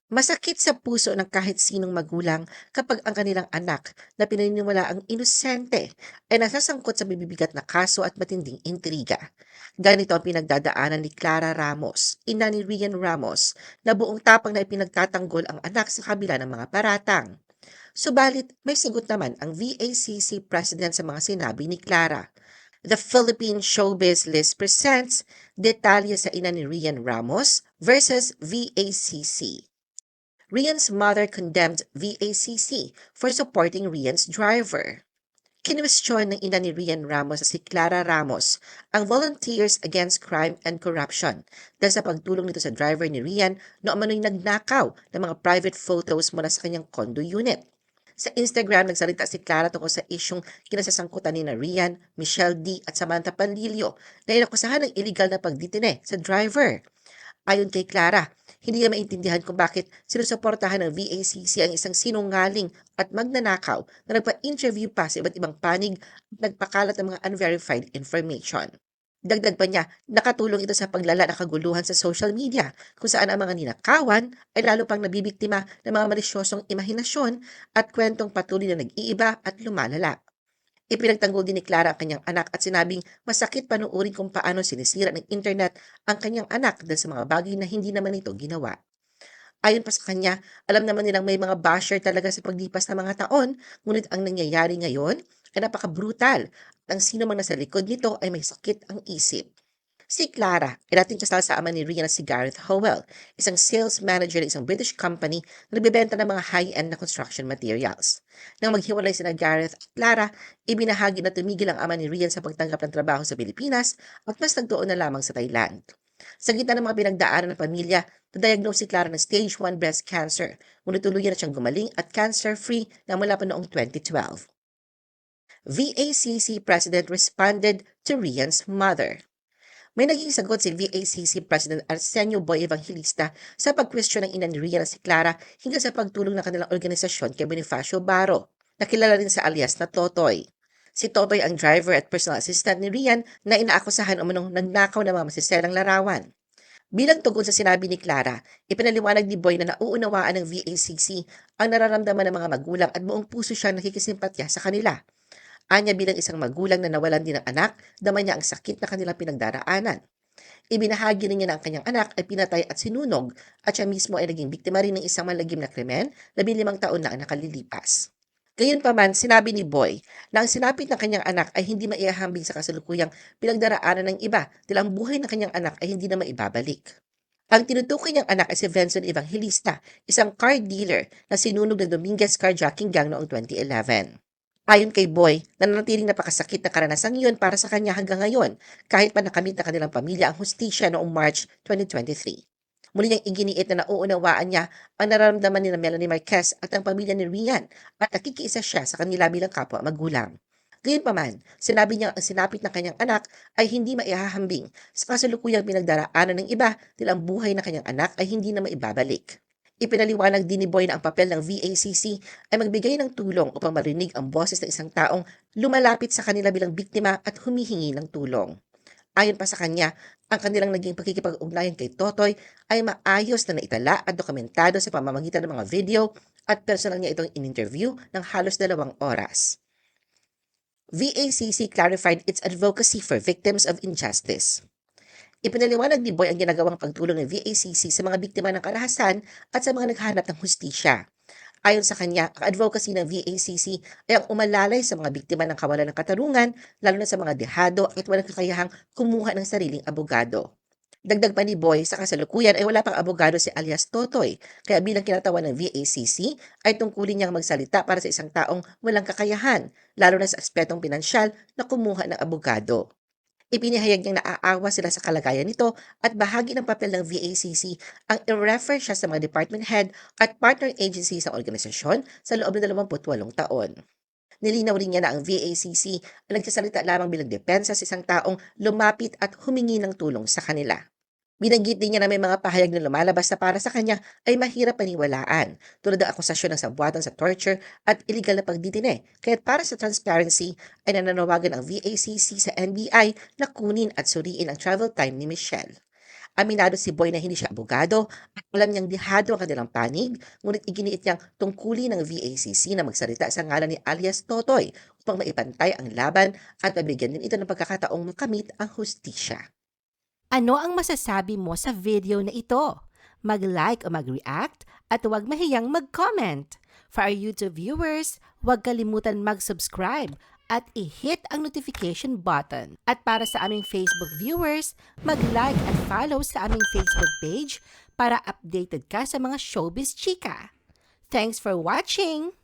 Masakit sa puso ng kahit sinong magulang kapag ang kanilang anak na pinaniniwalaang inosente ay nasasangkot sa bibibigat na kaso at matinding intriga. Ganito ang pinagdadaanan ni Clara Ramos, ina ni Rian Ramos, na buong tapang na ipinagtatanggol ang anak sa kabila ng mga paratang. Subalit, may sagot naman ang VACC President sa mga sinabi ni Clara. The Philippine Showbiz List presents detalye sa ina ni Rian Ramos versus VACC. Rian's mother condemned VACC for supporting Rian's driver. Kinwestiyon ng ina ni Rian Ramos sa si Clara Ramos ang Volunteers Against Crime and Corruption dahil sa pagtulong nito sa driver ni Rian na umano'y nagnakaw ng mga private photos mula sa kanyang condo unit. Sa Instagram, nagsalita si Clara tungkol sa isyong kinasasangkutan ni na Rian, Michelle D. at Samantha Panlilio na inakusahan ng illegal na pagditine sa driver. Ayon kay Clara, hindi niya maintindihan kung bakit sinusuportahan ng VACC ang isang sinungaling at magnanakaw na nagpa-interview pa sa iba't ibang panig at nagpakalat ng mga unverified information. Dagdag pa niya, nakatulong ito sa paglala ng kaguluhan sa social media kung saan ang mga ninakawan ay lalo pang nabibiktima ng mga malisyosong imahinasyon at kwentong patuloy na nag-iiba at lumalala. Ipinagtanggol din ni Clara ang kanyang anak at sinabing masakit panuorin kung paano sinisira ng internet ang kanyang anak dahil sa mga bagay na hindi naman ito ginawa. Ayon pa sa kanya, alam naman nilang may mga basher talaga sa paglipas ng mga taon, ngunit ang nangyayari ngayon ay napaka-brutal at ang sino mang nasa likod nito ay may sakit ang isip. Si Clara ay dating kasal sa ama ni Rian na si Gareth Howell, isang sales manager ng isang British company na nagbebenta ng mga high-end na construction materials. Nang maghiwalay sina Gareth at Clara, ibinahagi na tumigil ang ama ni Rian sa pagtanggap ng trabaho sa Pilipinas at mas nagtuon na lamang sa Thailand. Sa gitna ng mga pinagdaanan ng pamilya, na-diagnose si Clara ng stage 1 breast cancer, ngunit tuluyan na siyang gumaling at cancer-free na mula pa noong 2012. VACC President responded to Rian's mother. May naging sagot si VACC President Arsenio Boy Evangelista sa pagkwestiyon ng ina ni Rian na si Clara hingga sa pagtulong ng kanilang organisasyon kay Bonifacio Baro, na kilala rin sa alias na Totoy. Si Totoy ang driver at personal assistant ni Rian na inaakusahan umunong nagnakaw ng mga masiselang larawan. Bilang tugon sa sinabi ni Clara, ipinaliwanag ni Boy na nauunawaan ng VACC ang nararamdaman ng mga magulang at buong puso siyang nakikisimpatya sa kanila. Anya bilang isang magulang na nawalan din ng anak, dama niya ang sakit na kanilang pinagdaraanan. Ibinahagi rin niya na ang kanyang anak ay pinatay at sinunog at siya mismo ay naging biktima rin ng isang malagim na krimen 15 taon na ang nakalilipas. Gayunpaman, sinabi ni Boy na ang sinapit ng kanyang anak ay hindi maiahambing sa kasalukuyang pinagdaraanan ng iba dahil ang buhay ng kanyang anak ay hindi na maibabalik. Ang tinutukoy niyang anak ay si Vincent Evangelista, isang car dealer na sinunog ng Dominguez Carjacking Gang noong 2011. Ayon kay Boy, nananatiling napakasakit na karanasang iyon para sa kanya hanggang ngayon kahit pa nakamit na kanilang pamilya ang hustisya noong March 2023. Muli niyang iginiit na nauunawaan niya ang nararamdaman ni Melanie Marquez at ang pamilya ni Rian at nakikiisa siya sa kanila bilang kapwa magulang. Gayunpaman, sinabi niya ang sinapit ng kanyang anak ay hindi maihahambing sa kasalukuyang pinagdaraanan ng iba dahil ang buhay ng kanyang anak ay hindi na maibabalik. Ipinaliwanag din ni Boy na ang papel ng VACC ay magbigay ng tulong upang marinig ang boses ng isang taong lumalapit sa kanila bilang biktima at humihingi ng tulong. Ayon pa sa kanya, ang kanilang naging pakikipag-ugnayan kay Totoy ay maayos na naitala at dokumentado sa pamamagitan ng mga video at personal niya itong in-interview ng halos 2 oras. VACC clarified its advocacy for victims of injustice. Ipinaliwanag ni Boy ang ginagawang pagtulong ng VACC sa mga biktima ng karahasan at sa mga naghahanap ng hustisya. Ayon sa kanya, ang advocacy ng VACC ay ang umalalay sa mga biktima ng kawalan ng katarungan, lalo na sa mga dehado at walang kakayahang kumuha ng sariling abogado. Dagdag pa ni Boy, sa kasalukuyan ay wala pang abogado si alias Totoy, kaya bilang kinatawan ng VACC ay tungkulin niyang magsalita para sa isang taong walang kakayahan, lalo na sa aspetong pinansyal na kumuha ng abogado. Ipinahayag niyang naaawa sila sa kalagayan nito at bahagi ng papel ng VACC ang i-refer siya sa mga department head at partner agencies ng organisasyon sa loob ng 28 taon. Nilinaw rin niya na ang VACC ay nagsasalita lamang bilang depensa sa isang taong lumapit at humingi ng tulong sa kanila. Binanggit din niya na may mga pahayag na lumalabas na para sa kanya ay mahirap paniwalaan, tulad ng akusasyon ng sabuatan sa torture at illegal na pagditine. Kaya't para sa transparency ay nananawagan ang VACC sa NBI na kunin at suriin ang travel time ni Michelle. Aminado si Boy na hindi siya abogado at alam niyang dihado ang kanilang panig, ngunit iginiit niyang tungkulin ng VACC na magsalita sa ngalan ni alias Totoy upang maipantay ang laban at mabigyan din ito ng pagkakataong makamit ang hustisya. Ano ang masasabi mo sa video na ito? Mag-like o mag-react at huwag mahiyang mag-comment. For our YouTube viewers, huwag kalimutan mag-subscribe at i-hit ang notification button. At para sa aming Facebook viewers, mag-like at follow sa aming Facebook page para updated ka sa mga showbiz chika. Thanks for watching!